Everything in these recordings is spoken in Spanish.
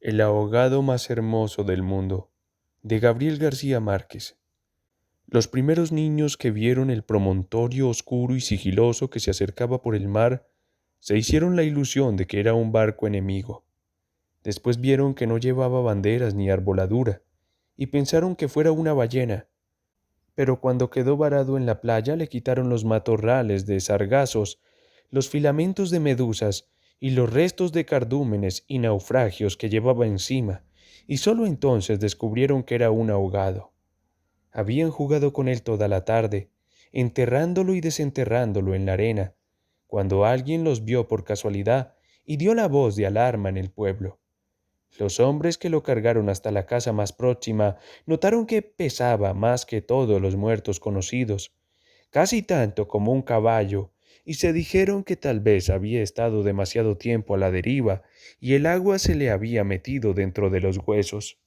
El ahogado más hermoso del mundo, de Gabriel García Márquez. Los primeros niños que vieron el promontorio oscuro y sigiloso que se acercaba por el mar, se hicieron la ilusión de que era un barco enemigo. Después vieron que no llevaba banderas ni arboladura, y pensaron que fuera una ballena. Pero cuando quedó varado en la playa le quitaron los matorrales de sargazos, los filamentos de medusas y los restos de cardúmenes y naufragios que llevaba encima, y sólo entonces descubrieron que era un ahogado. Habían jugado con él toda la tarde, enterrándolo y desenterrándolo en la arena, cuando alguien los vio por casualidad y dio la voz de alarma en el pueblo. Los hombres que lo cargaron hasta la casa más próxima notaron que pesaba más que todos los muertos conocidos, casi tanto como un caballo, y se dijeron que tal vez había estado demasiado tiempo a la deriva y el agua se le había metido dentro de los huesos.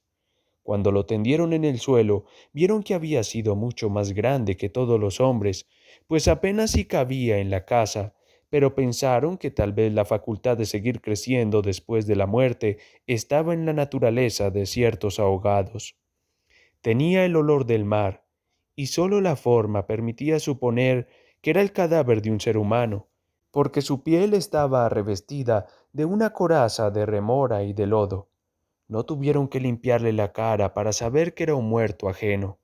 Cuando lo tendieron en el suelo, vieron que había sido mucho más grande que todos los hombres, pues apenas si cabía en la casa, pero pensaron que tal vez la facultad de seguir creciendo después de la muerte estaba en la naturaleza de ciertos ahogados. Tenía el olor del mar, y sólo la forma permitía suponer que era el cadáver de un ser humano, porque su piel estaba revestida de una coraza de remora y de lodo. No tuvieron que limpiarle la cara para saber que era un muerto ajeno.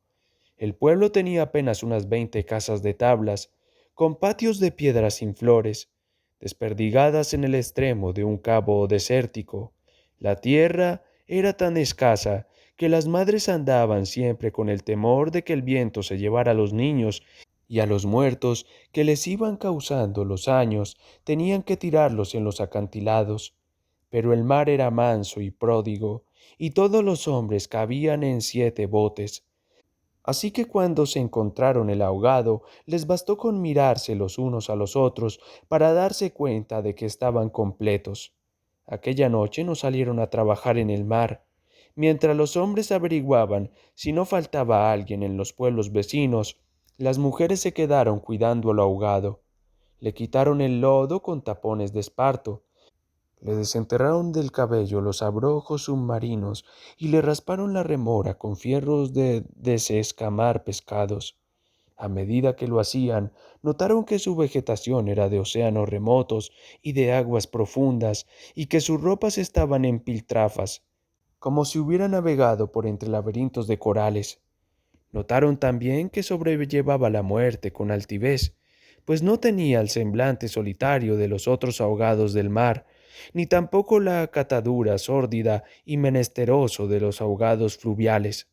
El pueblo tenía apenas unas 20 casas de tablas, con patios de piedras sin flores, desperdigadas en el extremo de un cabo desértico. La tierra era tan escasa que las madres andaban siempre con el temor de que el viento se llevara a los niños y a los muertos que les iban causando los años tenían que tirarlos en los acantilados. Pero el mar era manso y pródigo, y todos los hombres cabían en 7 botes. Así que cuando se encontraron el ahogado, les bastó con mirarse los unos a los otros para darse cuenta de que estaban completos. Aquella noche no salieron a trabajar en el mar. Mientras los hombres averiguaban si no faltaba alguien en los pueblos vecinos, las mujeres se quedaron cuidando al ahogado. Le quitaron el lodo con tapones de esparto, le desenterraron del cabello los abrojos submarinos y le rasparon la remora con fierros de desescamar pescados. A medida que lo hacían, notaron que su vegetación era de océanos remotos y de aguas profundas, y que sus ropas estaban en piltrafas, como si hubiera navegado por entre laberintos de corales. Notaron también que sobrellevaba la muerte con altivez, pues no tenía el semblante solitario de los otros ahogados del mar, ni tampoco la catadura sórdida y menesteroso de los ahogados fluviales.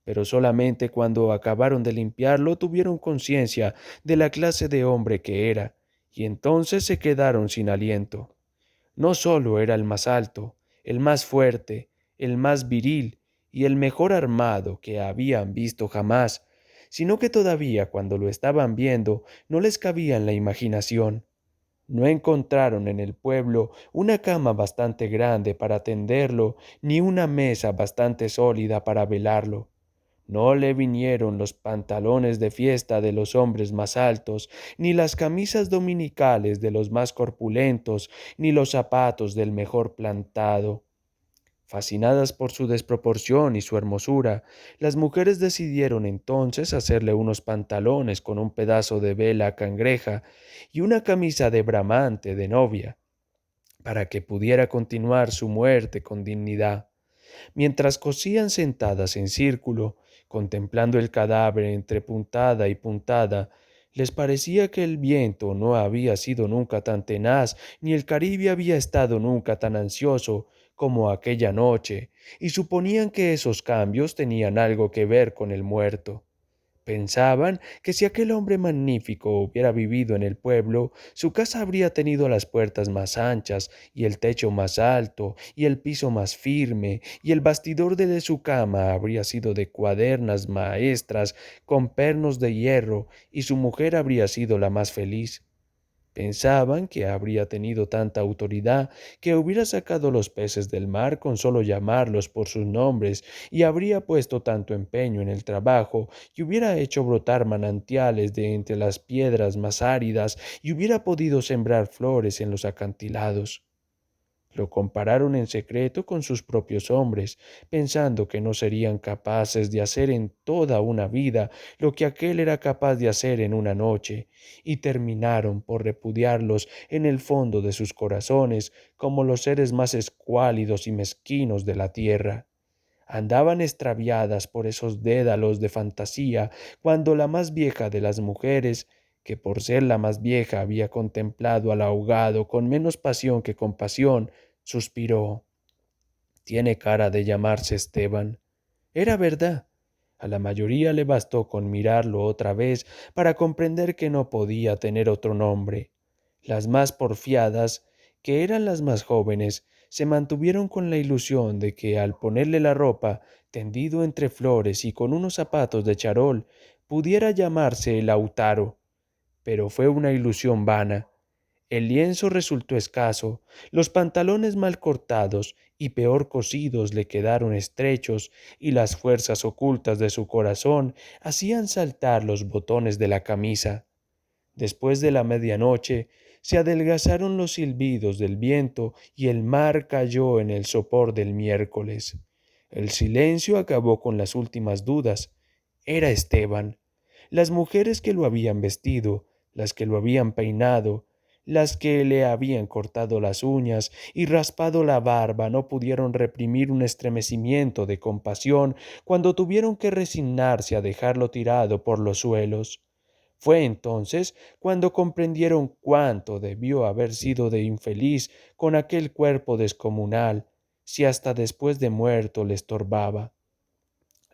Pero solamente cuando acabaron de limpiarlo tuvieron conciencia de la clase de hombre que era, y entonces se quedaron sin aliento. No solo era el más alto, el más fuerte, el más viril y el mejor armado que habían visto jamás, sino que todavía cuando lo estaban viendo no les cabía en la imaginación. No encontraron en el pueblo una cama bastante grande para tenderlo, ni una mesa bastante sólida para velarlo. No le vinieron los pantalones de fiesta de los hombres más altos, ni las camisas dominicales de los más corpulentos, ni los zapatos del mejor plantado. Fascinadas por su desproporción y su hermosura, las mujeres decidieron entonces hacerle unos pantalones con un pedazo de vela cangreja y una camisa de bramante de novia, para que pudiera continuar su muerte con dignidad. Mientras cosían sentadas en círculo, contemplando el cadáver entre puntada y puntada, les parecía que el viento no había sido nunca tan tenaz, ni el Caribe había estado nunca tan ansioso como aquella noche, y suponían que esos cambios tenían algo que ver con el muerto. Pensaban que si aquel hombre magnífico hubiera vivido en el pueblo, su casa habría tenido las puertas más anchas, y el techo más alto, y el piso más firme, y el bastidor de su cama habría sido de cuadernas maestras con pernos de hierro, y su mujer habría sido la más feliz. Pensaban que habría tenido tanta autoridad que hubiera sacado los peces del mar con solo llamarlos por sus nombres, y habría puesto tanto empeño en el trabajo y hubiera hecho brotar manantiales de entre las piedras más áridas y hubiera podido sembrar flores en los acantilados. Lo compararon en secreto con sus propios hombres, pensando que no serían capaces de hacer en toda una vida lo que aquel era capaz de hacer en una noche, y terminaron por repudiarlos en el fondo de sus corazones como los seres más escuálidos y mezquinos de la tierra. Andaban extraviadas por esos dédalos de fantasía cuando la más vieja de las mujeres, que por ser la más vieja había contemplado al ahogado con menos pasión que compasión, suspiró. Tiene cara de llamarse Esteban. Era verdad. A la mayoría le bastó con mirarlo otra vez para comprender que no podía tener otro nombre. Las más porfiadas, que eran las más jóvenes, se mantuvieron con la ilusión de que al ponerle la ropa, tendido entre flores y con unos zapatos de charol, pudiera llamarse Lautaro. Pero fue una ilusión vana. El lienzo resultó escaso, los pantalones mal cortados y peor cosidos le quedaron estrechos, y las fuerzas ocultas de su corazón hacían saltar los botones de la camisa. Después de la medianoche, se adelgazaron los silbidos del viento y el mar cayó en el sopor del miércoles. El silencio acabó con las últimas dudas. Era Esteban. Las mujeres que lo habían vestido, las que lo habían peinado, las que le habían cortado las uñas y raspado la barba no pudieron reprimir un estremecimiento de compasión cuando tuvieron que resignarse a dejarlo tirado por los suelos. Fue entonces cuando comprendieron cuánto debió haber sido de infeliz con aquel cuerpo descomunal, si hasta después de muerto le estorbaba.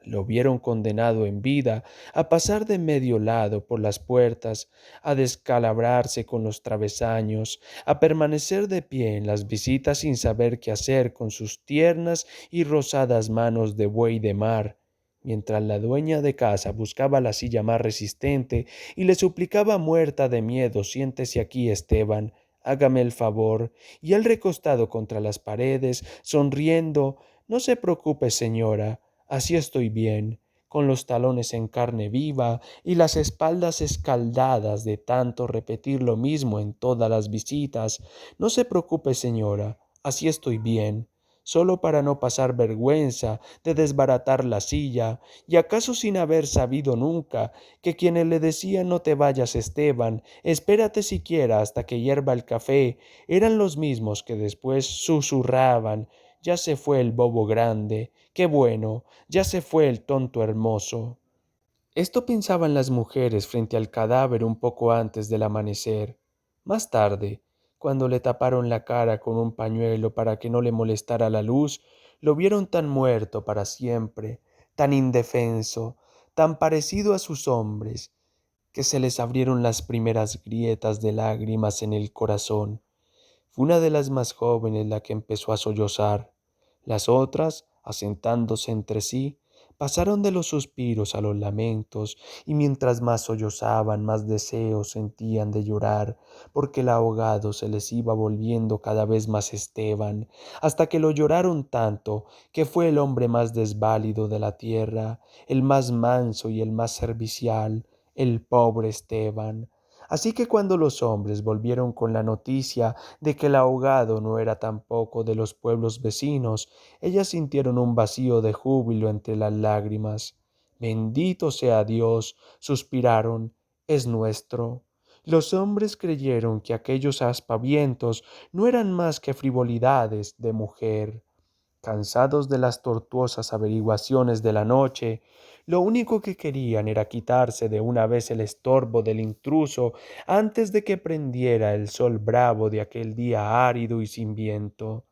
Lo vieron condenado en vida a pasar de medio lado por las puertas, a descalabrarse con los travesaños, a permanecer de pie en las visitas sin saber qué hacer con sus tiernas y rosadas manos de buey de mar, mientras la dueña de casa buscaba la silla más resistente y le suplicaba muerta de miedo: siéntese aquí, Esteban, hágame el favor, y él recostado contra las paredes, sonriendo: no se preocupe, señora, así estoy bien, con los talones en carne viva y las espaldas escaldadas de tanto repetir lo mismo en todas las visitas. No se preocupe, señora, así estoy bien, solo para no pasar vergüenza de desbaratar la silla, y acaso sin haber sabido nunca que quienes le decían no te vayas, Esteban, espérate siquiera hasta que hierva el café, eran los mismos que después susurraban: ya se fue el bobo grande, qué bueno, ya se fue el tonto hermoso. Esto pensaban las mujeres frente al cadáver un poco antes del amanecer. Más tarde, cuando le taparon la cara con un pañuelo para que no le molestara la luz, lo vieron tan muerto para siempre, tan indefenso, tan parecido a sus hombres, que se les abrieron las primeras grietas de lágrimas en el corazón. Fue una de las más jóvenes la que empezó a sollozar. Las otras, asentándose entre sí, pasaron de los suspiros a los lamentos, y mientras más sollozaban, más deseos sentían de llorar, porque el ahogado se les iba volviendo cada vez más Esteban, hasta que lo lloraron tanto que fue el hombre más desválido de la tierra, el más manso y el más servicial, el pobre Esteban. Así que cuando los hombres volvieron con la noticia de que el ahogado no era tampoco de los pueblos vecinos, ellas sintieron un vacío de júbilo entre las lágrimas. Bendito sea Dios, suspiraron, es nuestro. Los hombres creyeron que aquellos aspavientos no eran más que frivolidades de mujer. Cansados de las tortuosas averiguaciones de la noche, lo único que querían era quitarse de una vez el estorbo del intruso antes de que prendiera el sol bravo de aquel día árido y sin viento.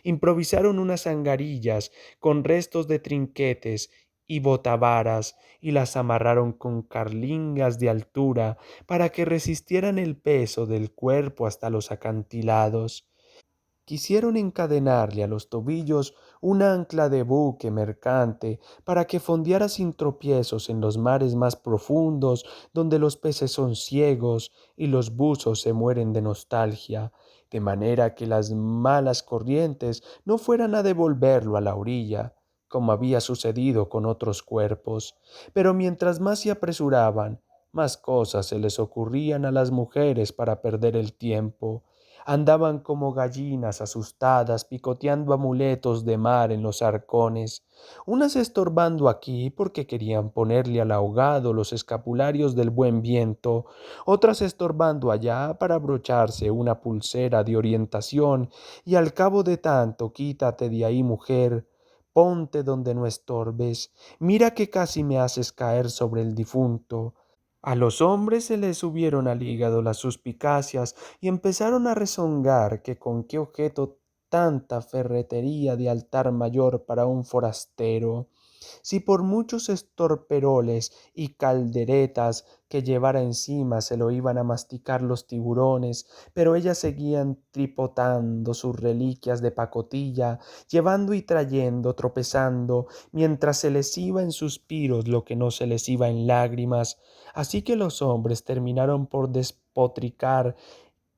Improvisaron unas angarillas con restos de trinquetes y botavaras y las amarraron con carlingas de altura para que resistieran el peso del cuerpo hasta los acantilados. Quisieron encadenarle a los tobillos un ancla de buque mercante para que fondeara sin tropiezos en los mares más profundos, donde los peces son ciegos y los buzos se mueren de nostalgia, de manera que las malas corrientes no fueran a devolverlo a la orilla, como había sucedido con otros cuerpos. Pero mientras más se apresuraban, más cosas se les ocurrían a las mujeres para perder el tiempo. Andaban como gallinas asustadas, picoteando amuletos de mar en los arcones, unas estorbando aquí porque querían ponerle al ahogado los escapularios del buen viento, otras estorbando allá para abrocharse una pulsera de orientación, y al cabo de tanto, quítate de ahí, mujer, ponte donde no estorbes, mira que casi me haces caer sobre el difunto. A los hombres se les subieron al hígado las suspicacias y empezaron a rezongar que con qué objeto tanta ferretería de altar mayor para un forastero, si por muchos estorperoles y calderetas que llevara encima se lo iban a masticar los tiburones, pero ellas seguían tripotando sus reliquias de pacotilla, llevando y trayendo, tropezando, mientras se les iba en suspiros lo que no se les iba en lágrimas. Así que los hombres terminaron por despotricar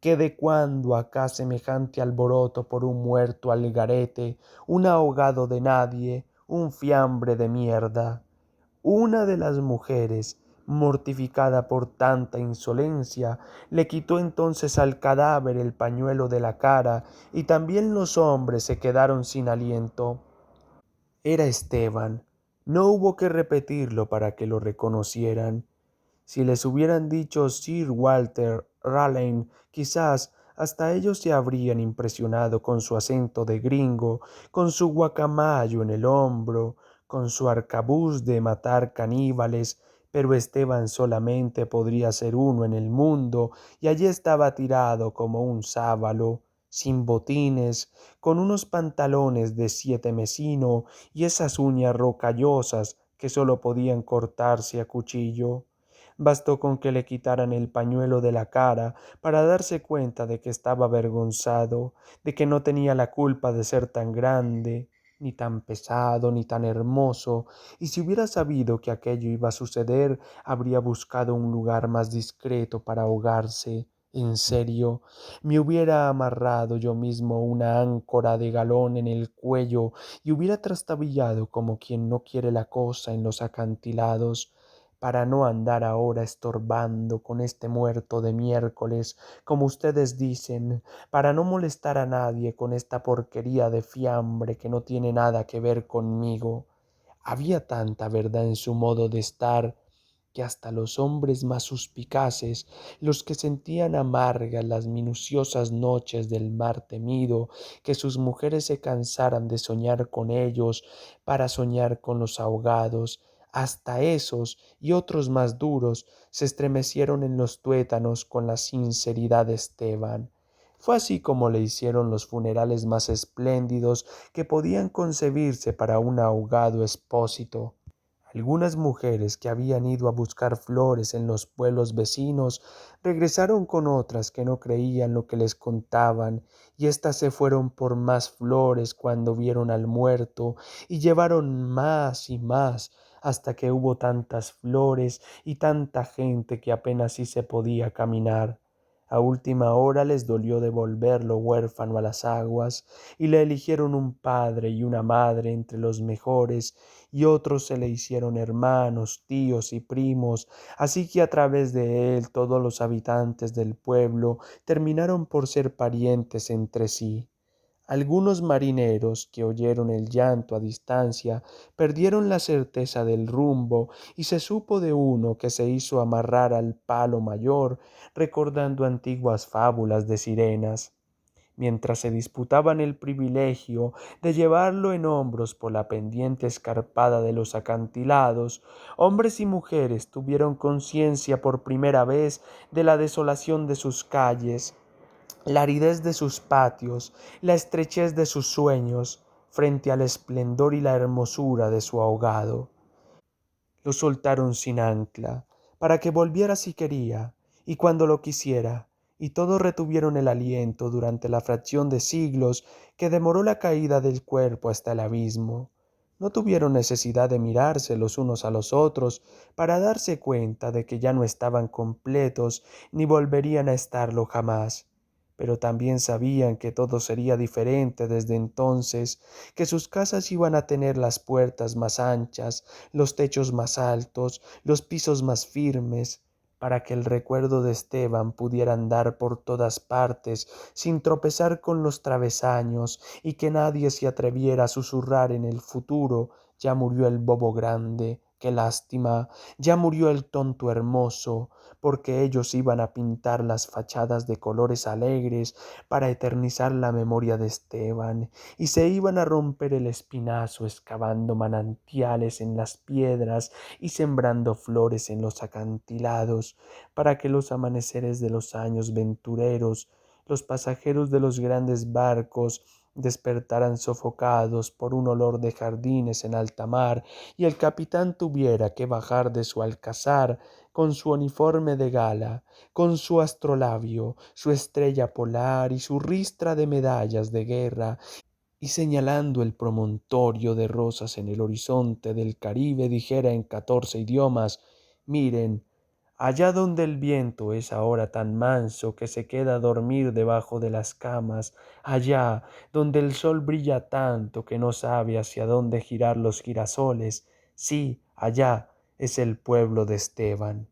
que de cuando acá semejante alboroto por un muerto al garete, un ahogado de nadie, un fiambre de mierda. Una de las mujeres, mortificada por tanta insolencia, le quitó entonces al cadáver el pañuelo de la cara, y también los hombres se quedaron sin aliento. Era Esteban. No hubo que repetirlo para que lo reconocieran. Si les hubieran dicho Sir Walter Raleigh, quizás hasta ellos se habrían impresionado con su acento de gringo, con su guacamayo en el hombro, con su arcabuz de matar caníbales, pero Esteban solamente podría ser uno en el mundo, y allí estaba tirado como un sábalo, sin botines, con unos pantalones de 7 mesino y esas uñas rocallosas que sólo podían cortarse a cuchillo. Bastó con que le quitaran el pañuelo de la cara para darse cuenta de que estaba avergonzado, de que no tenía la culpa de ser tan grande, ni tan pesado, ni tan hermoso, y si hubiera sabido que aquello iba a suceder, habría buscado un lugar más discreto para ahogarse. En serio, me hubiera amarrado yo mismo una áncora de galón en el cuello y hubiera trastabillado como quien no quiere la cosa en los acantilados, para no andar ahora estorbando con este muerto de miércoles, como ustedes dicen, para no molestar a nadie con esta porquería de fiambre que no tiene nada que ver conmigo. Había tanta verdad en su modo de estar que hasta los hombres más suspicaces, los que sentían amargas las minuciosas noches del mar temido, que sus mujeres se cansaran de soñar con ellos para soñar con los ahogados, hasta esos y otros más duros se estremecieron en los tuétanos con la sinceridad de Esteban. Fue así como le hicieron los funerales más espléndidos que podían concebirse para un ahogado expósito. Algunas mujeres que habían ido a buscar flores en los pueblos vecinos regresaron con otras que no creían lo que les contaban, y éstas se fueron por más flores cuando vieron al muerto, y llevaron más y más, hasta que hubo tantas flores y tanta gente que apenas si se podía caminar. A última hora les dolió devolverlo huérfano a las aguas, y le eligieron un padre y una madre entre los mejores, y otros se le hicieron hermanos, tíos y primos, así que a través de él todos los habitantes del pueblo terminaron por ser parientes entre sí. Algunos marineros que oyeron el llanto a distancia perdieron la certeza del rumbo, y se supo de uno que se hizo amarrar al palo mayor, recordando antiguas fábulas de sirenas. Mientras se disputaban el privilegio de llevarlo en hombros por la pendiente escarpada de los acantilados, hombres y mujeres tuvieron conciencia por primera vez de la desolación de sus calles, la aridez de sus patios, la estrechez de sus sueños, frente al esplendor y la hermosura de su ahogado. Lo soltaron sin ancla, para que volviera si quería, y cuando lo quisiera, y todos retuvieron el aliento durante la fracción de siglos que demoró la caída del cuerpo hasta el abismo. No tuvieron necesidad de mirarse los unos a los otros para darse cuenta de que ya no estaban completos ni volverían a estarlo jamás, pero también sabían que todo sería diferente desde entonces, que sus casas iban a tener las puertas más anchas, los techos más altos, los pisos más firmes, para que el recuerdo de Esteban pudiera andar por todas partes sin tropezar con los travesaños y que nadie se atreviera a susurrar en el futuro: ya murió el bobo grande, qué lástima, ya murió el tonto hermoso, porque ellos iban a pintar las fachadas de colores alegres para eternizar la memoria de Esteban, y se iban a romper el espinazo excavando manantiales en las piedras y sembrando flores en los acantilados, para que los amaneceres de los años ventureros, los pasajeros de los grandes barcos, despertaran sofocados por un olor de jardines en alta mar, y el capitán tuviera que bajar de su alcázar con su uniforme de gala, con su astrolabio, su estrella polar y su ristra de medallas de guerra, y señalando el promontorio de rosas en el horizonte del Caribe, dijera en 14 idiomas: miren, allá donde el viento es ahora tan manso que se queda a dormir debajo de las camas, allá donde el sol brilla tanto que no sabe hacia dónde girar los girasoles, sí, allá es el pueblo de Esteban.